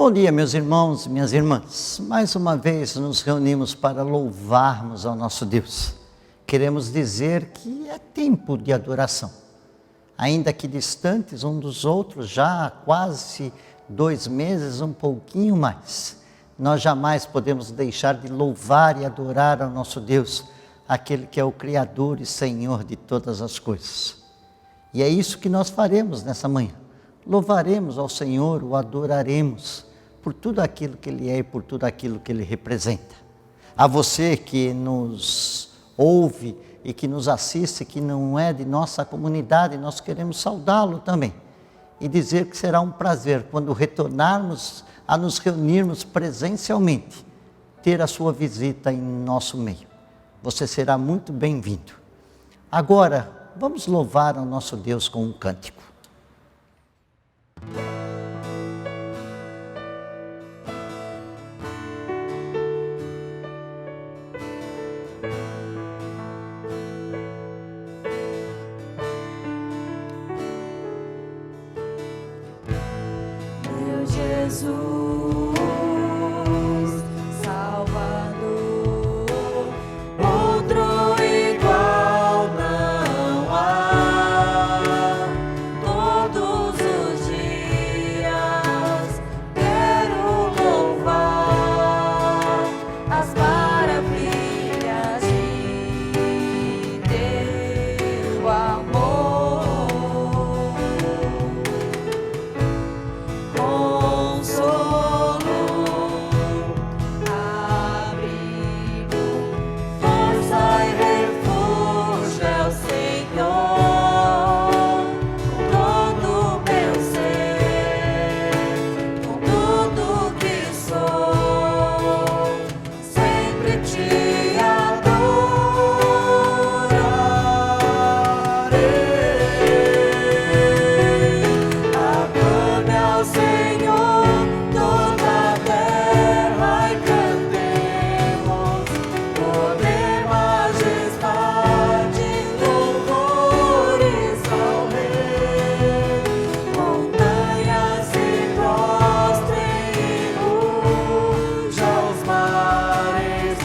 Bom dia, meus irmãos e minhas irmãs. Mais uma vez nos reunimos para louvarmos ao nosso Deus. Queremos dizer que é tempo de adoração. Ainda que distantes um dos outros, já há quase 2 meses, um pouquinho mais, nós jamais podemos deixar de louvar e adorar ao nosso Deus, aquele que é o Criador e Senhor de todas as coisas. E é isso que nós faremos nessa manhã. Louvaremos ao Senhor, o adoraremos por tudo aquilo que Ele é e por tudo aquilo que Ele representa. A você que nos ouve e que nos assiste, que não é de nossa comunidade, nós queremos saudá-lo também. E dizer que será um prazer, quando retornarmos a nos reunirmos presencialmente, ter a sua visita em nosso meio. Você será muito bem-vindo. Agora, vamos louvar ao nosso Deus com um cântico. Meu Jesus, Salvador, outro igual não há. Todos os dias quero louvar as maravilhas de teu amor. Consolo, abrigo, força e refúgio é o Senhor. Com todo o meu ser, com tudo que sou, sempre te adorarei. Aclame ao Senhor toda a terra e cantemos poder, majestade, louvores ao Rei. Montanhas se prostrem e rujam os mares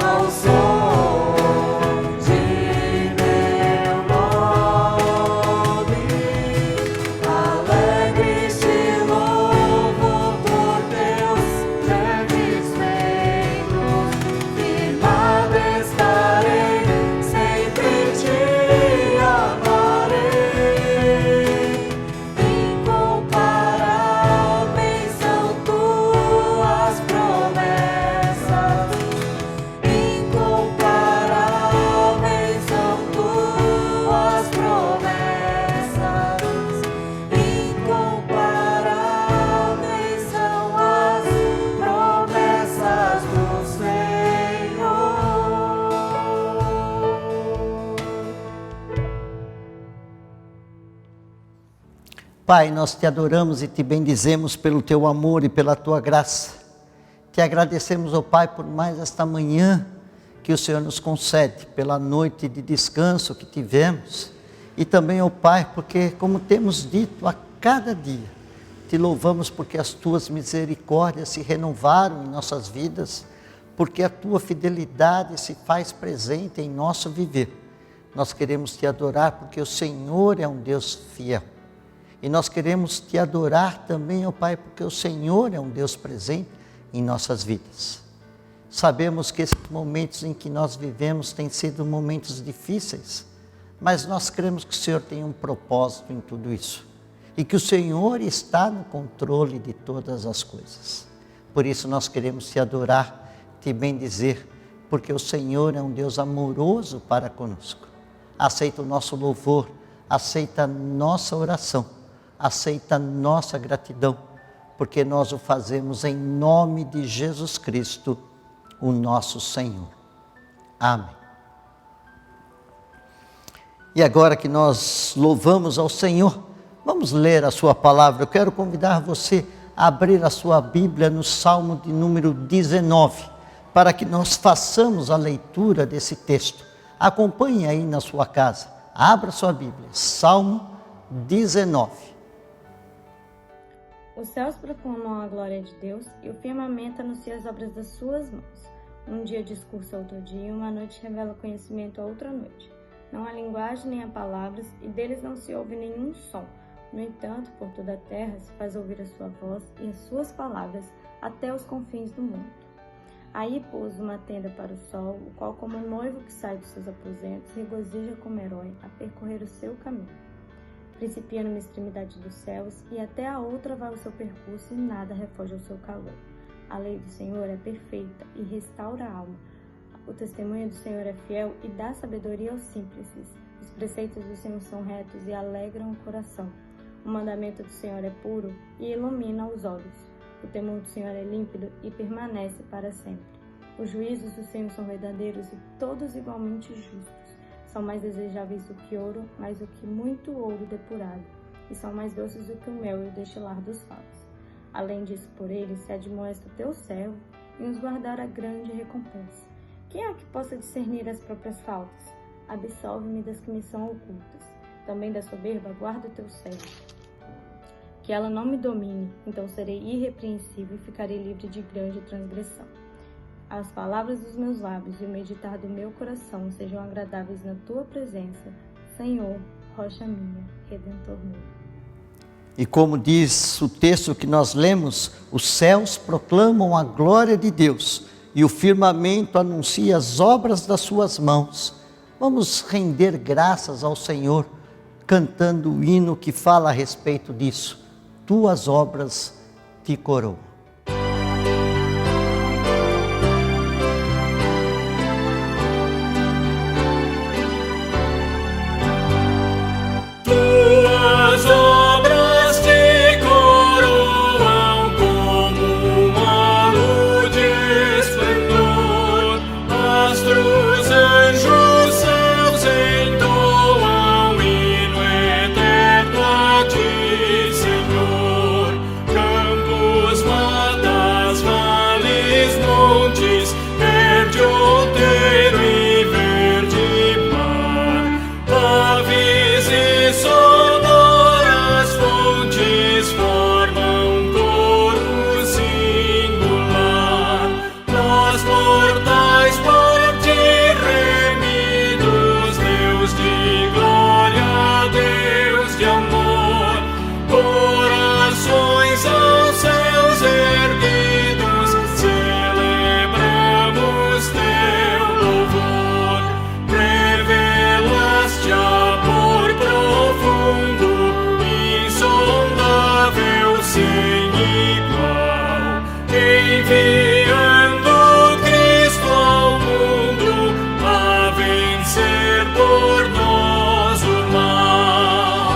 ao som de meu nome. Alegres te louvo por teus grandes feitos, firmado estarei, sempre te amarei. Incomparáveis são tuas promessas, incomparáveis são tuas promessas, incomparáveis são as promessas do Senhor. Pai, nós te adoramos e te bendizemos pelo teu amor e pela tua graça. Te agradecemos, ó Pai, por mais esta manhã que o Senhor nos concede, pela noite de descanso que tivemos. E também, ó Pai, porque, como temos dito a cada dia, te louvamos porque as tuas misericórdias se renovaram em nossas vidas, porque a tua fidelidade se faz presente em nosso viver. Nós queremos te adorar porque o Senhor é um Deus fiel. E nós queremos te adorar também, ó Pai, porque o Senhor é um Deus presente em nossas vidas. Sabemos que esses momentos em que nós vivemos têm sido momentos difíceis, mas nós cremos que o Senhor tem um propósito em tudo isso. E que o Senhor está no controle de todas as coisas. Por isso nós queremos te adorar, te bendizer, porque o Senhor é um Deus amoroso para conosco. Aceita o nosso louvor, aceita a nossa oração, aceita a nossa gratidão, porque nós o fazemos em nome de Jesus Cristo, o nosso Senhor. Amém. E agora que nós louvamos ao Senhor, vamos ler a sua palavra. Eu quero convidar você a abrir a sua Bíblia no Salmo de número 19, para que nós façamos a leitura desse texto. Acompanhe aí na sua casa, abra sua Bíblia, Salmo 19. Os céus proclamam a glória de Deus e o firmamento anuncia as obras das suas mãos. Um dia discursa outro dia, uma noite revela conhecimento a outra noite. Não há linguagem nem há palavras, e deles não se ouve nenhum som. No entanto, por toda a terra se faz ouvir a sua voz e as suas palavras até os confins do mundo. Aí pôs uma tenda para o sol, o qual, como um noivo que sai dos seus aposentos, regozija como herói a percorrer o seu caminho. Principia numa extremidade dos céus, e até a outra vai o seu percurso, e nada refoge ao seu calor. A lei do Senhor é perfeita e restaura a alma. O testemunho do Senhor é fiel e dá sabedoria aos simples. Os preceitos do Senhor são retos e alegram o coração. O mandamento do Senhor é puro e ilumina os olhos. O temor do Senhor é límpido e permanece para sempre. Os juízos do Senhor são verdadeiros e todos igualmente justos. São mais desejáveis do que ouro, mais do que muito ouro depurado, e são mais doces do que o mel e o destilar dos favos. Além disso, por eles se admoesta o teu servo, e os guardará grande recompensa. Quem é que possa discernir as próprias faltas? Absolve-me das que me são ocultas. Também da soberba guarda o teu servo. Que ela não me domine, então serei irrepreensível e ficarei livre de grande transgressão. As palavras dos meus lábios e o meditar do meu coração sejam agradáveis na tua presença, Senhor, rocha minha, Redentor meu. E como diz o texto que nós lemos, os céus proclamam a glória de Deus e o firmamento anuncia as obras das suas mãos. Vamos render graças ao Senhor, cantando o hino que fala a respeito disso. Tuas obras te coroam. Tuas obras te coroam como uma luz de esplendor. Astros, anjos, céus entoam hino eterno a ti, Senhor. Campos, matas, vales, montes, verde outeiro e verde mar. Aves e sonoras fontes formam um coro singular. Nós mortais por ti remidos, Deus de glória, Deus de amor. Corações aos céus erguidos, celebramos teu louvor. Revelaste amor profundo, insondável, sem igual, enviando Cristo ao mundo a vencer por nós o mal.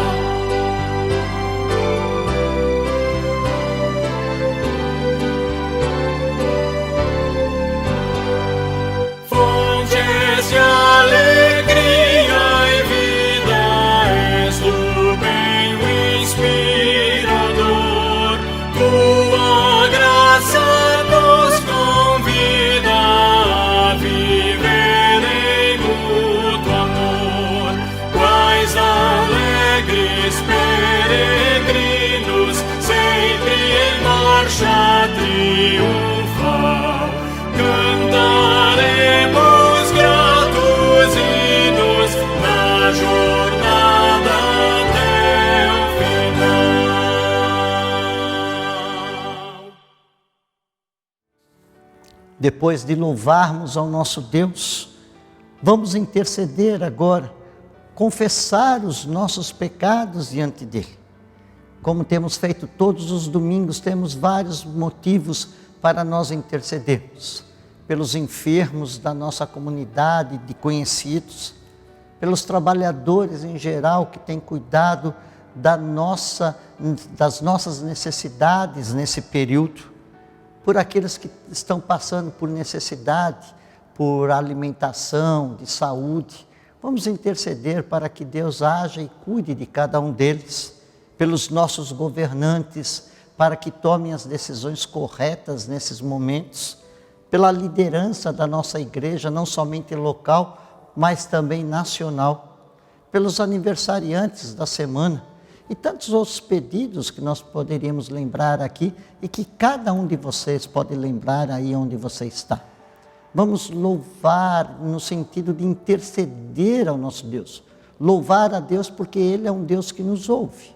Fontes de alegria e vida, és tu bem o inspirador. Tua graça nos convida a viver em mútuo amor. Quais alegres peregrinos, sempre em marcha triunfal, cantaremos gratos hinos na jornada até o final. Depois de louvarmos ao nosso Deus, vamos interceder agora, confessar os nossos pecados diante dele. Como temos feito todos os domingos, temos vários motivos para nós intercedermos. Pelos enfermos da nossa comunidade, de conhecidos, pelos trabalhadores em geral que têm cuidado das nossas necessidades nesse período, por aqueles que estão passando por necessidade, por alimentação, de saúde. Vamos interceder para que Deus haja e cuide de cada um deles, pelos nossos governantes, para que tomem as decisões corretas nesses momentos, pela liderança da nossa igreja, não somente local, mas também nacional, pelos aniversariantes da semana, e tantos outros pedidos que nós poderíamos lembrar aqui e que cada um de vocês pode lembrar aí onde você está. Vamos louvar no sentido de interceder ao nosso Deus. Louvar a Deus porque Ele é um Deus que nos ouve.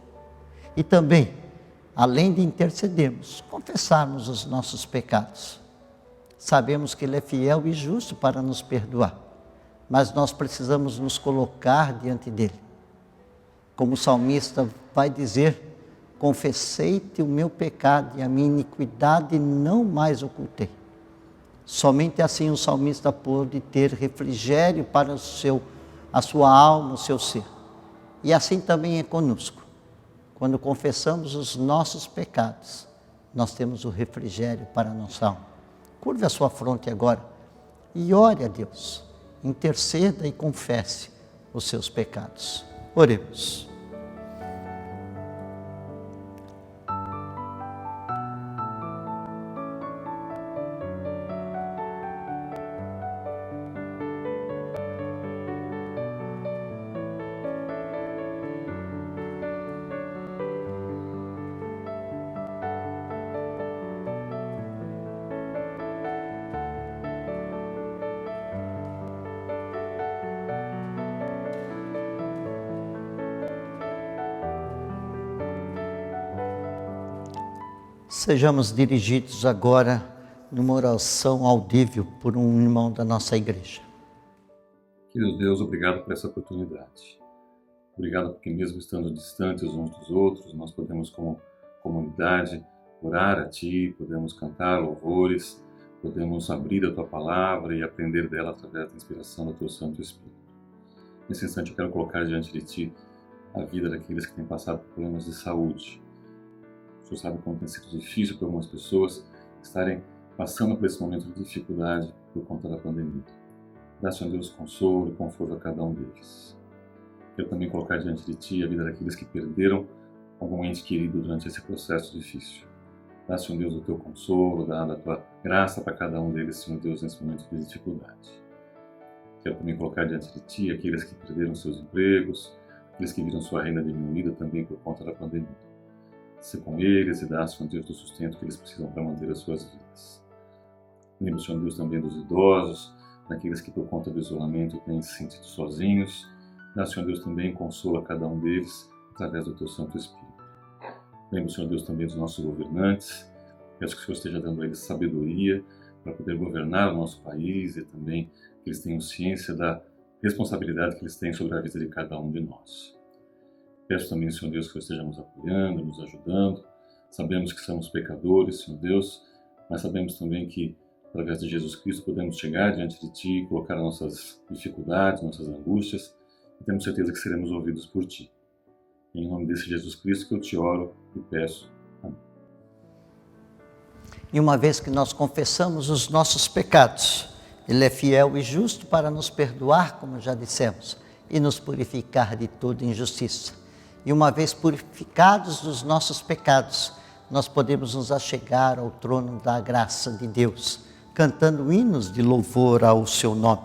E também, além de intercedermos, confessarmos os nossos pecados. Sabemos que Ele é fiel e justo para nos perdoar, mas nós precisamos nos colocar diante dEle. Como o salmista vai dizer, confessei-te o meu pecado e a minha iniquidade não mais ocultei. Somente assim o salmista pôde ter refrigério para a sua alma, o seu ser. E assim também é conosco. Quando confessamos os nossos pecados, nós temos o refrigério para a nossa alma. Curve a sua fronte agora e ore a Deus. Interceda e confesse os seus pecados. Oremos. Sejamos dirigidos agora numa oração audível por um irmão da nossa igreja. Querido Deus, obrigado por essa oportunidade. Obrigado porque mesmo estando distantes uns dos outros, nós podemos como comunidade orar a Ti, podemos cantar louvores, podemos abrir a Tua Palavra e aprender dela através da inspiração do Teu Santo Espírito. Nesse instante eu quero colocar diante de Ti a vida daqueles que têm passado por problemas de saúde. O Senhor sabe como tem sido difícil para algumas pessoas estarem passando por esse momento de dificuldade por conta da pandemia. Dá, Senhor Deus, consolo e conforto a cada um deles. Quero também colocar diante de Ti a vida daqueles que perderam algum ente querido durante esse processo difícil. Dá, Senhor Deus, o Teu consolo, dá a Tua graça para cada um deles, Senhor Deus, nesse momento de dificuldade. Quero também colocar diante de Ti aqueles que perderam seus empregos, aqueles que viram sua renda diminuída também por conta da pandemia. Ser com eles e dar, Senhor Deus, do sustento que eles precisam para manter as suas vidas. Lembra, Senhor Deus, também dos idosos, daqueles que por conta do isolamento têm se sentido sozinhos. Dá, Senhor Deus, também consola cada um deles através do Teu Santo Espírito. Lembra, Senhor Deus, também dos nossos governantes. Peço que o Senhor esteja dando a eles sabedoria para poder governar o nosso país e também que eles tenham ciência da responsabilidade que eles têm sobre a vida de cada um de nós. Peço também, Senhor Deus, que o Senhor esteja nos apoiando, nos ajudando. Sabemos que somos pecadores, Senhor Deus, mas sabemos também que, através de Jesus Cristo, podemos chegar diante de Ti, colocar nossas dificuldades, nossas angústias, e temos certeza que seremos ouvidos por Ti. Em nome desse Jesus Cristo que eu Te oro e peço. Amém. E uma vez que nós confessamos os nossos pecados, Ele é fiel e justo para nos perdoar, como já dissemos, e nos purificar de toda injustiça. E uma vez purificados dos nossos pecados, nós podemos nos achegar ao trono da graça de Deus, cantando hinos de louvor ao Seu nome.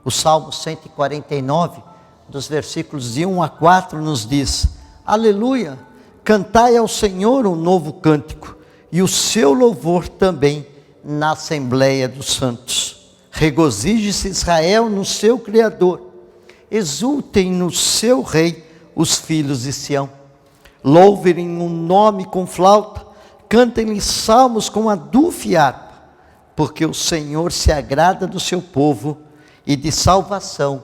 O Salmo 149, dos versículos de 1 a 4, nos diz: Aleluia! Cantai ao Senhor um novo cântico, e o seu louvor também na Assembleia dos Santos. Regozije-se Israel no seu Criador, exultem no seu Rei os filhos de Sião. Louvem o nome com flauta, cantem-lhe salmos com adufo e harpa, porque o Senhor se agrada do seu povo e de salvação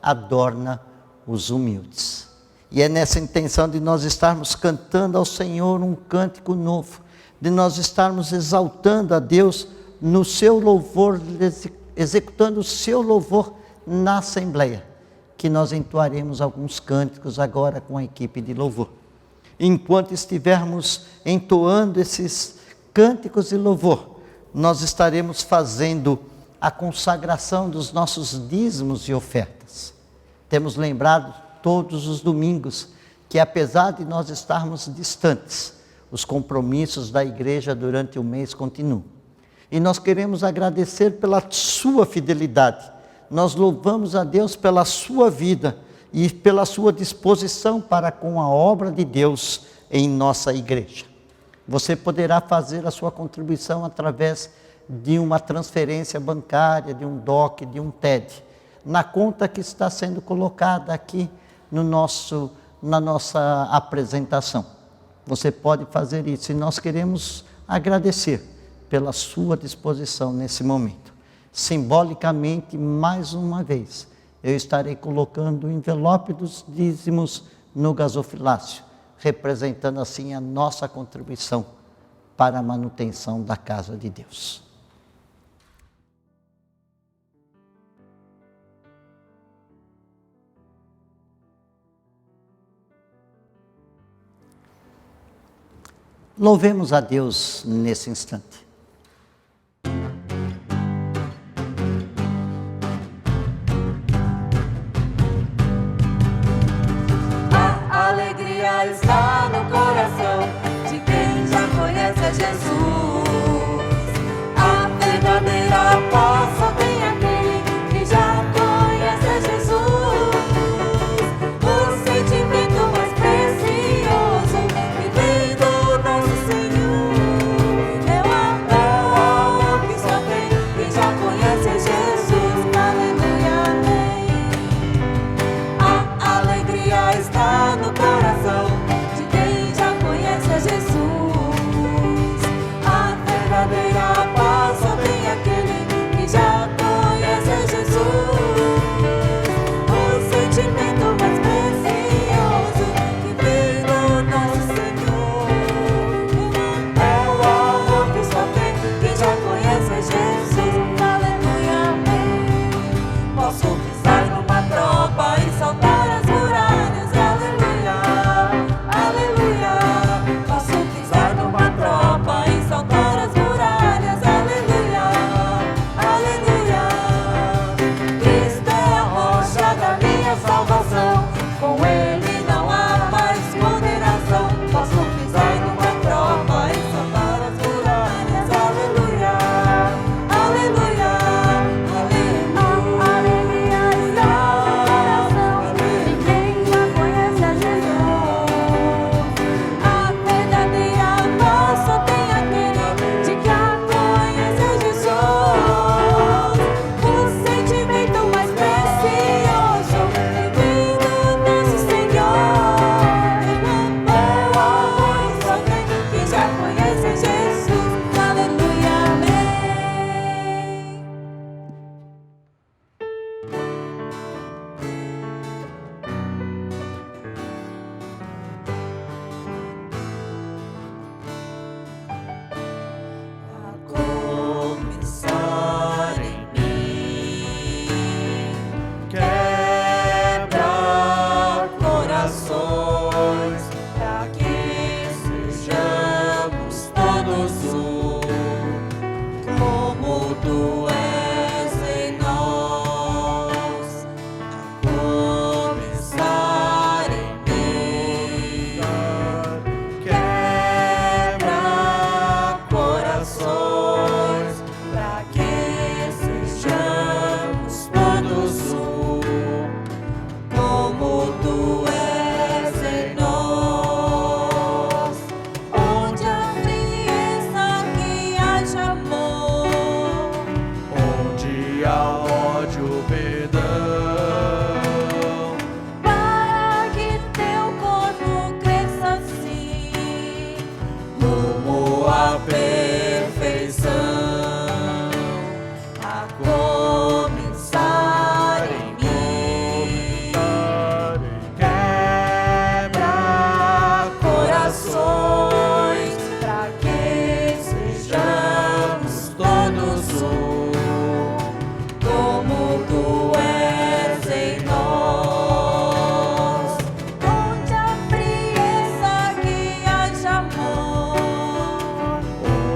adorna os humildes. E é nessa intenção de nós estarmos cantando ao Senhor um cântico novo, de nós estarmos exaltando a Deus no seu louvor, executando o seu louvor na Assembleia, que nós entoaremos alguns cânticos agora com a equipe de louvor. Enquanto estivermos entoando esses cânticos de louvor, nós estaremos fazendo a consagração dos nossos dízimos e ofertas. Temos lembrado todos os domingos que, apesar de nós estarmos distantes, os compromissos da igreja durante o mês continuam. E nós queremos agradecer pela sua fidelidade. Nós louvamos a Deus pela sua vida e pela sua disposição para com a obra de Deus em nossa igreja. Você poderá fazer a sua contribuição através de uma transferência bancária, de um DOC, de um TED, na conta que está sendo colocada aqui na nossa apresentação. Você pode fazer isso e nós queremos agradecer pela sua disposição nesse momento. Simbolicamente, mais uma vez, eu estarei colocando o envelope dos dízimos no gasofilácio, representando assim a nossa contribuição para a manutenção da casa de Deus. Louvemos a Deus nesse instante. A alegria está no coração de quem já conhece a Jesus. A verdadeira paz só tem aquele que já conhece a Jesus. O sentimento mais precioso que vem do nosso Senhor é o amor que só tem quem já conhece a Jesus. Aleluia, amém. A alegria está no coração de quem já conhece a Jesus. A verdadeira paz só tem aquele que já conhece a Jesus. O sentimento mais precioso que vem do nosso Senhor é o amor que só tem quem já conhece a Jesus. Aleluia, amém. Posso pisar numa tropa e saltar as muralhas. Aleluia, aleluia. Posso pisar numa tropa e saltar as muralhas. Aleluia, aleluia. Cristo é a rocha da minha salvação. Com Ele não há mais condenação. Posso pisar numa tropa e saltar as muralhas. Aleluia, aleluia, aleluia. A alegria está no coração de quem já conhece a Jesus. A verdadeira paz só tem aquele de que a conhece a Jesus. O sentimento mais precioso que vem do nosso Senhor é o amor que só tem quem já conhece a Jesus. Aleluia, amém. A começar em mim, quebra corações, para que sejamos todos um, como tu és em nós. A começar em mim, quebra corações, para que sejamos todos um, como tu és em nós. Onde a frieza que haja amor, onde há ódio, perdão, para que teu corpo cresça assim, rumo à perfeição. A começar em mim, quebra corações, para que sejamos todos um, como tu és em nós. Onde a frieza que haja amor,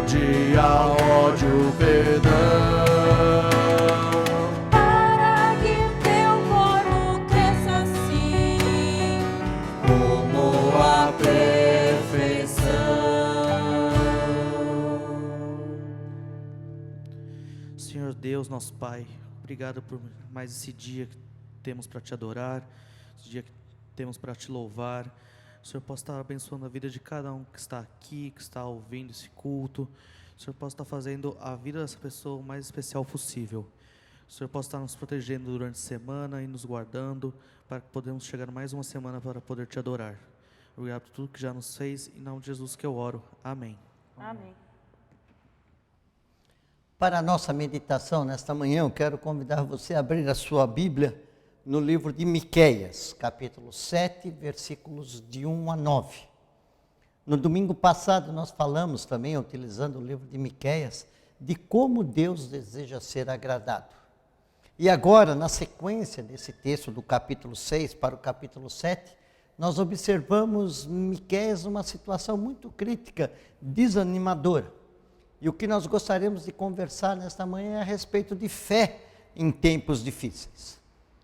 onde há ódio, perdão, para que teu corpo cresça assim, rumo à perfeição. Senhor Deus, nosso Pai, obrigado por mais esse dia que temos para te adorar. esse dia que temos para te louvar. O Senhor possa estar abençoando a vida de cada um que está aqui, que está ouvindo esse culto. O Senhor possa estar fazendo a vida dessa pessoa o mais especial possível. O Senhor possa estar nos protegendo durante a semana e nos guardando, para que podemos chegar mais uma semana para poder te adorar. Obrigado por tudo que já nos fez, em nome de Jesus que eu oro. Amém. Amém. Para a nossa meditação nesta manhã, eu quero convidar você a abrir a sua Bíblia no livro de Miqueias, capítulo 7, versículos de 1 a 9. No domingo passado nós falamos também, utilizando o livro de Miqueias, de como Deus deseja ser agradado. E agora, na sequência desse texto do capítulo 6 para o capítulo 7, nós observamos Miqueias numa situação muito crítica, desanimadora. E o que nós gostaríamos de conversar nesta manhã é a respeito de fé em tempos difíceis.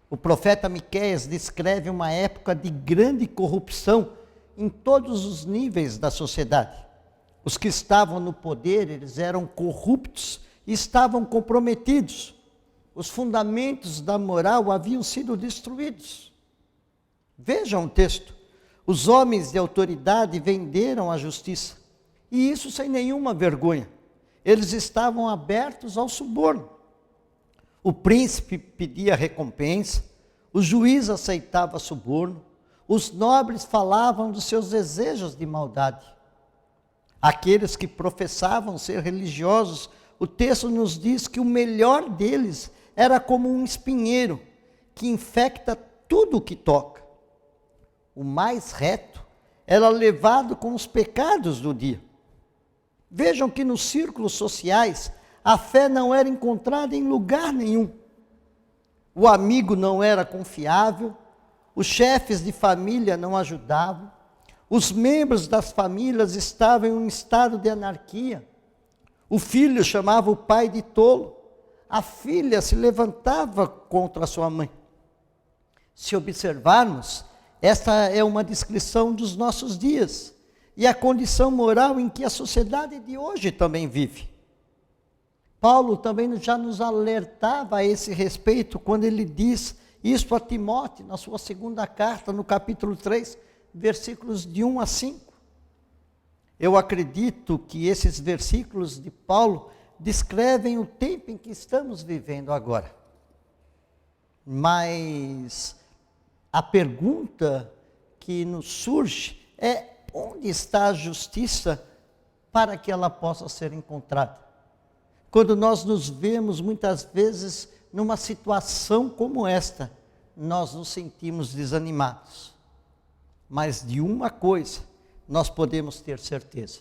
O profeta Miqueias descreve uma época de grande corrupção em todos os níveis da sociedade. Os que estavam no poder, eles eram corruptos e estavam comprometidos. Os fundamentos da moral haviam sido destruídos. Vejam o texto. Os homens de autoridade venderam a justiça, e isso sem nenhuma vergonha. Eles estavam abertos ao suborno. O príncipe pedia recompensa, o juiz aceitava suborno, os nobres falavam dos seus desejos de maldade. Aqueles que professavam ser religiosos, o texto nos diz que o melhor deles era como um espinheiro que infecta tudo o que toca. O mais reto era levado com os pecados do dia. Vejam que nos círculos sociais a fé não era encontrada em lugar nenhum. O amigo não era confiável, os chefes de família não ajudavam, os membros das famílias estavam em um estado de anarquia. O filho chamava o pai de tolo, a filha se levantava contra a sua mãe. Se observarmos, esta é uma descrição dos nossos dias e a condição moral em que a sociedade de hoje também vive. Paulo também já nos alertava a esse respeito quando ele diz isso a Timóteo, na sua segunda carta, no capítulo 3, versículos de 1 a 5. Eu acredito que esses versículos de Paulo descrevem o tempo em que estamos vivendo agora. Mas a pergunta que nos surge é: onde está a justiça para que ela possa ser encontrada? Quando nós nos vemos muitas vezes numa situação como esta, nós nos sentimos desanimados. Mas de uma coisa nós podemos ter certeza: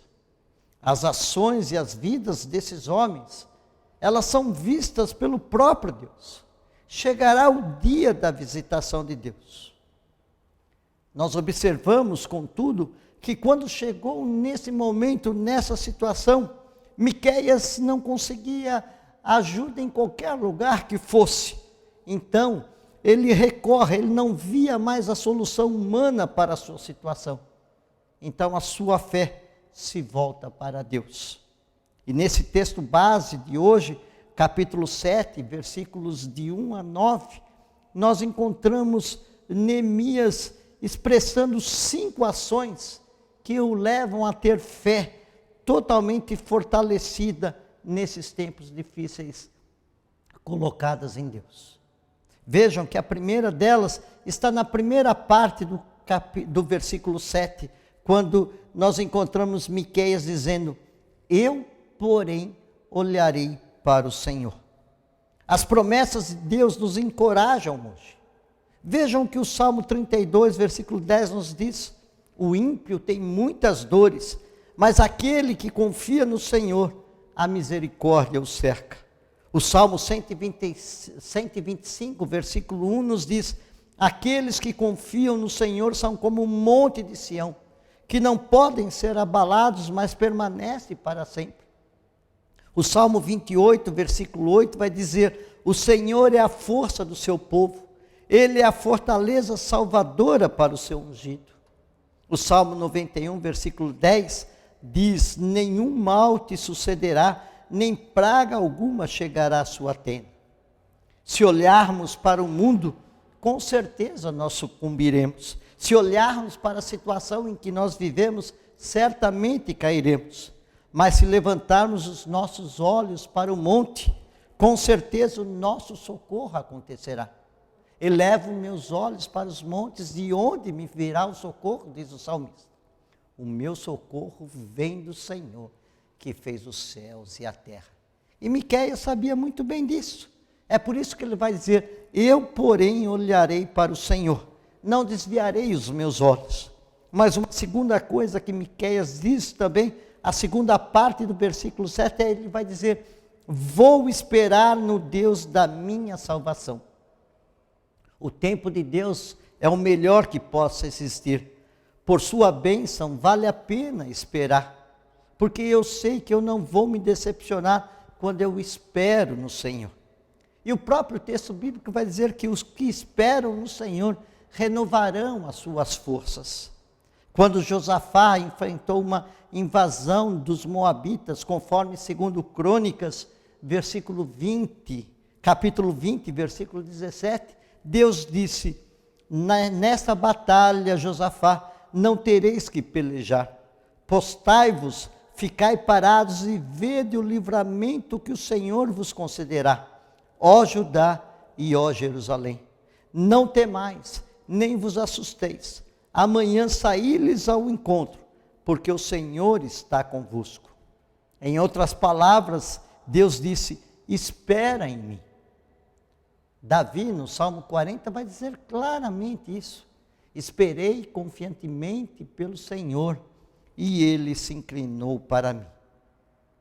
as ações e as vidas desses homens, elas são vistas pelo próprio Deus. Chegará o dia da visitação de Deus. Nós observamos, contudo, que quando chegou nesse momento, nessa situação, Miqueias não conseguia ajuda em qualquer lugar que fosse. Então, ele recorre, ele não via mais a solução humana para a sua situação. Então, a sua fé se volta para Deus. E nesse texto base de hoje, capítulo 7, versículos de 1 a 9, nós encontramos Neemias expressando 5 ações que o levam a ter fé totalmente fortalecida nesses tempos difíceis colocadas em Deus. Vejam que a primeira delas está na primeira parte do versículo 7, quando nós encontramos Miqueias dizendo: eu, porém, olharei para o Senhor. As promessas de Deus nos encorajam hoje. Vejam que o Salmo 32, versículo 10 nos diz: o ímpio tem muitas dores, mas aquele que confia no Senhor, a misericórdia o cerca. O Salmo 125, versículo 1 nos diz: aqueles que confiam no Senhor são como um monte de Sião, que não podem ser abalados, mas permanecem para sempre. O Salmo 28, versículo 8 vai dizer: o Senhor é a força do seu povo, Ele é a fortaleza salvadora para o seu ungido. O Salmo 91, versículo 10 diz: nenhum mal te sucederá, nem praga alguma chegará à sua tenda. Se olharmos para o mundo, com certeza nós sucumbiremos. Se olharmos para a situação em que nós vivemos, certamente cairemos. Mas se levantarmos os nossos olhos para o monte, com certeza o nosso socorro acontecerá. Elevo meus olhos para os montes, de onde me virá o socorro, diz o salmista. O meu socorro vem do Senhor, que fez os céus e a terra. E Miqueias sabia muito bem disso. É por isso que ele vai dizer: eu, porém, olharei para o Senhor, não desviarei os meus olhos. Mas uma segunda coisa que Miqueias diz também, a segunda parte do versículo 7, ele vai dizer: vou esperar no Deus da minha salvação. O tempo de Deus é o melhor que possa existir. Por sua bênção vale a pena esperar, porque eu sei que eu não vou me decepcionar quando eu espero no Senhor. E o próprio texto bíblico vai dizer que os que esperam no Senhor renovarão as suas forças. Quando Josafá enfrentou uma invasão dos moabitas, conforme segundo Crônicas, capítulo 20, versículo 17, Deus disse: nessa batalha, Josafá, não tereis que pelejar. Postai-vos, ficai parados e vede o livramento que o Senhor vos concederá, ó Judá e ó Jerusalém. Não temais, nem vos assusteis. Amanhã saí-lhes ao encontro, porque o Senhor está convosco. Em outras palavras, Deus disse: espera em mim. Davi, no Salmo 40, vai dizer claramente isso. Esperei confiantemente pelo Senhor, e Ele se inclinou para mim.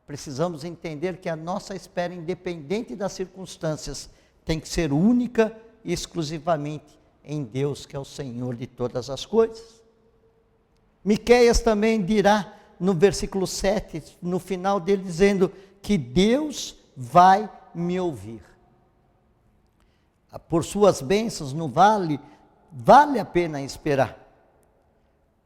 Precisamos entender que a nossa espera, independente das circunstâncias, tem que ser única e exclusivamente em Deus, que é o Senhor de todas as coisas. Miqueias também dirá, no versículo 7, no final dele, dizendo que Deus vai me ouvir. Por suas bênçãos no vale a pena esperar.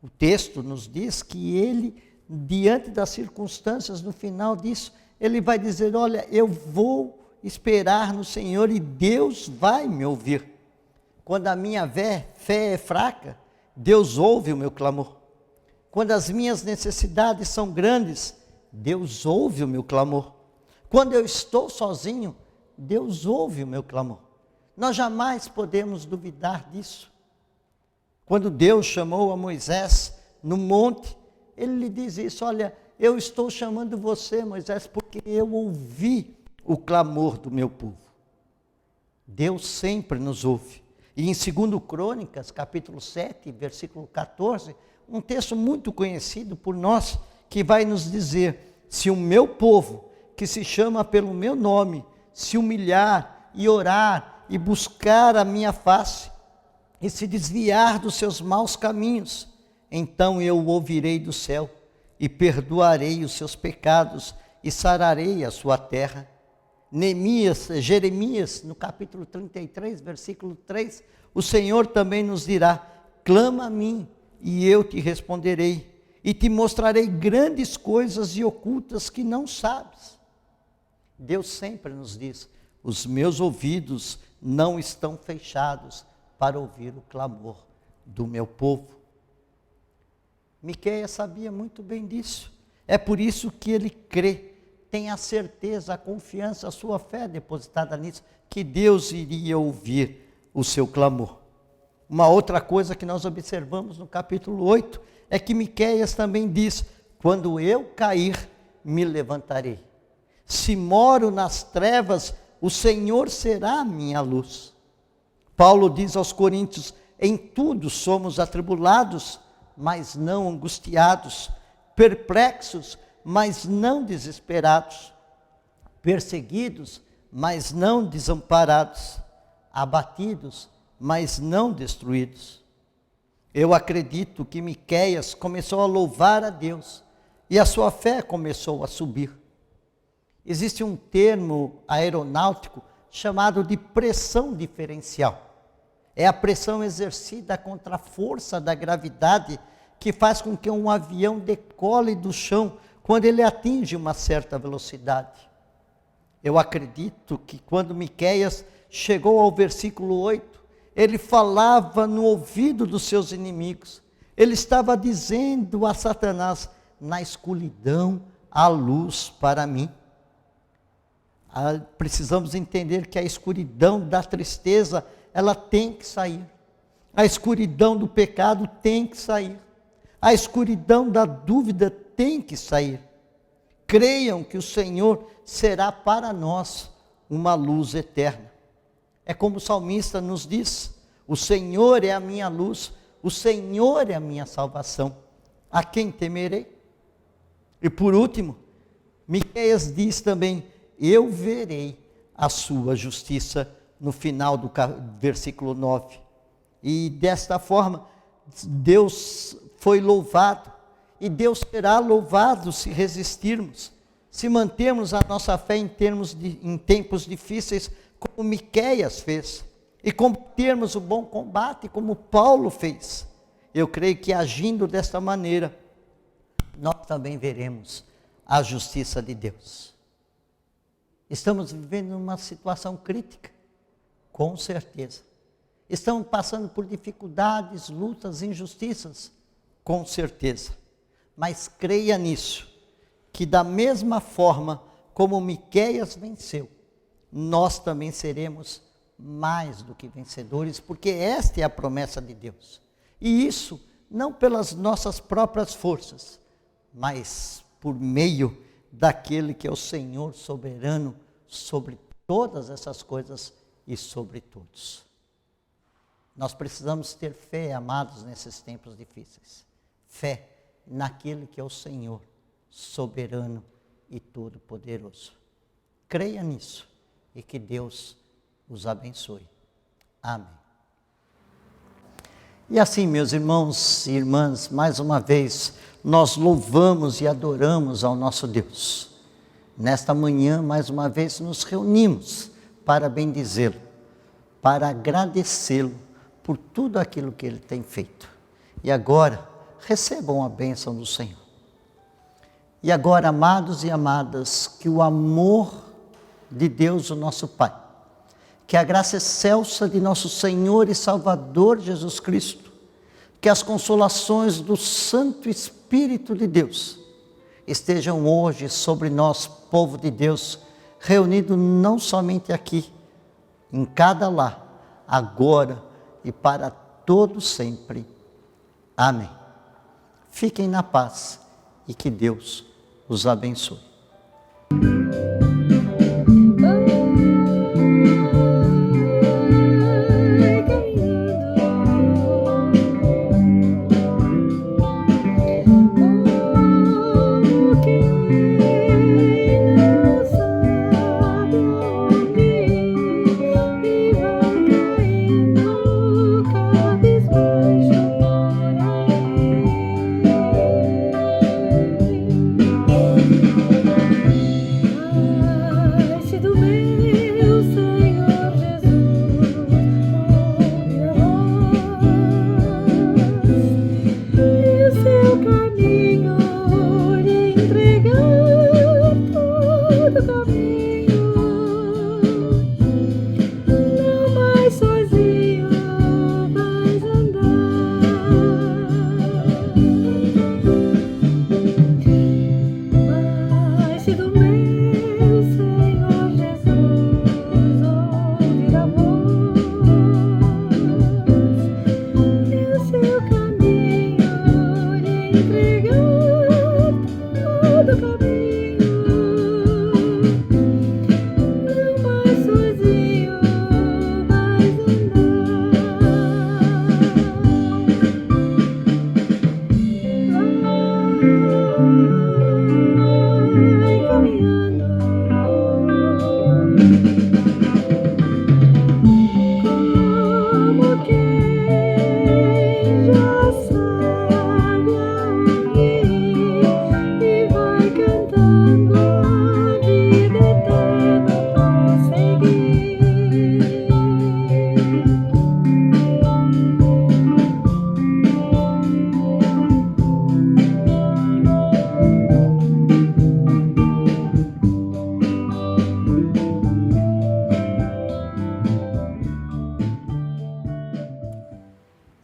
O texto nos diz que ele, diante das circunstâncias, no final disso, ele vai dizer: olha, eu vou esperar no Senhor e Deus vai me ouvir. Quando a minha fé é fraca, Deus ouve o meu clamor. Quando as minhas necessidades são grandes, Deus ouve o meu clamor. Quando eu estou sozinho, Deus ouve o meu clamor. Nós jamais podemos duvidar disso. Quando Deus chamou a Moisés no monte, ele lhe diz isso: olha, eu estou chamando você, Moisés, porque eu ouvi o clamor do meu povo. Deus sempre nos ouve. E em 2 Crônicas, capítulo 7, versículo 14, um texto muito conhecido por nós, que vai nos dizer: se o meu povo, que se chama pelo meu nome, se humilhar e orar e buscar a minha face, e se desviar dos seus maus caminhos, então eu o ouvirei do céu, e perdoarei os seus pecados, e sararei a sua terra. Jeremias, no capítulo 33, versículo 3, o Senhor também nos dirá: clama a mim, e eu te responderei, e te mostrarei grandes coisas e ocultas que não sabes. Deus sempre nos diz: os meus ouvidos não estão fechados para ouvir o clamor do meu povo. Miqueias sabia muito bem disso. É por isso que ele crê, tem a certeza, a confiança, a sua fé depositada nisso, que Deus iria ouvir o seu clamor. Uma outra coisa que nós observamos no capítulo 8 é que Miqueias também diz: quando eu cair, me levantarei. Se moro nas trevas, o Senhor será a minha luz. Paulo diz aos Coríntios: em tudo somos atribulados, mas não angustiados, perplexos, mas não desesperados, perseguidos, mas não desamparados, abatidos, mas não destruídos. Eu acredito que Miqueias começou a louvar a Deus e a sua fé começou a subir. Existe um termo aeronáutico chamado de pressão diferencial. É a pressão exercida contra a força da gravidade que faz com que um avião decole do chão quando ele atinge uma certa velocidade. Eu acredito que quando Miqueias chegou ao versículo 8, ele falava no ouvido dos seus inimigos. Ele estava dizendo a Satanás: na escuridão há luz para mim. Precisamos entender que a escuridão da tristeza, ela tem que sair. A escuridão do pecado tem que sair. A escuridão da dúvida tem que sair. Creiam que o Senhor será para nós uma luz eterna. É como o salmista nos diz: o Senhor é a minha luz, o Senhor é a minha salvação. A quem temerei? E por último, Miqueias diz também: eu verei a sua justiça, no final do versículo 9. E desta forma, Deus foi louvado, e Deus será louvado se resistirmos, se mantermos a nossa fé em tempos difíceis, como Miqueias fez, e combatermos o bom combate, como Paulo fez. Eu creio que agindo desta maneira, nós também veremos a justiça de Deus. Estamos vivendo uma situação crítica, com certeza. Estamos passando por dificuldades, lutas, injustiças, com certeza. Mas creia nisso, que da mesma forma como Miqueias venceu, nós também seremos mais do que vencedores, porque esta é a promessa de Deus. E isso não pelas nossas próprias forças, mas por meio daquele que é o Senhor soberano sobre todas essas coisas e sobre todos. Nós precisamos ter fé, amados, nesses tempos difíceis. Fé naquele que é o Senhor soberano e todo-poderoso. Creia nisso e que Deus os abençoe. Amém. E assim, meus irmãos e irmãs, mais uma vez, nós louvamos e adoramos ao nosso Deus. Nesta manhã, mais uma vez, nos reunimos para bendizê-lo, para agradecê-lo por tudo aquilo que ele tem feito. E agora, recebam a bênção do Senhor. E agora, amados e amadas, que o amor de Deus, o nosso Pai, que a graça excelsa de nosso Senhor e Salvador Jesus Cristo, que as consolações do Santo Espírito de Deus estejam hoje sobre nós, povo de Deus, reunido não somente aqui, em cada lar, agora e para todo sempre. Amém. Fiquem na paz e que Deus os abençoe.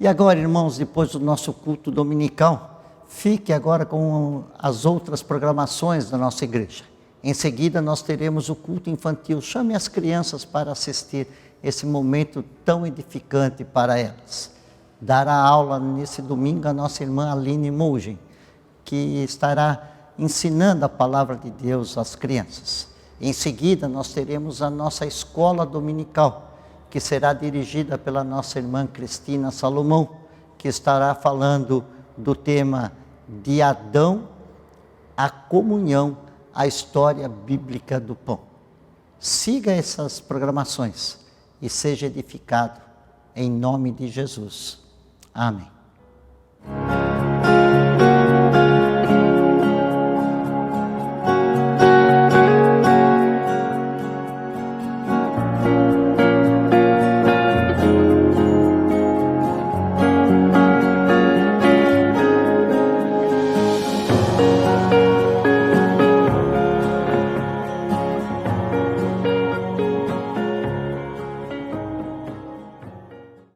E agora, irmãos, depois do nosso culto dominical, fique agora com as outras programações da nossa igreja. Em seguida, nós teremos o culto infantil. Chame as crianças para assistir esse momento tão edificante para elas. Dará aula nesse domingo a nossa irmã Aline Mougem, que estará ensinando a palavra de Deus às crianças. Em seguida, nós teremos a nossa escola dominical, que será dirigida pela nossa irmã Cristina Salomão, que estará falando do tema de Adão, a comunhão, a história bíblica do pão. Siga essas programações e seja edificado em nome de Jesus. Amém.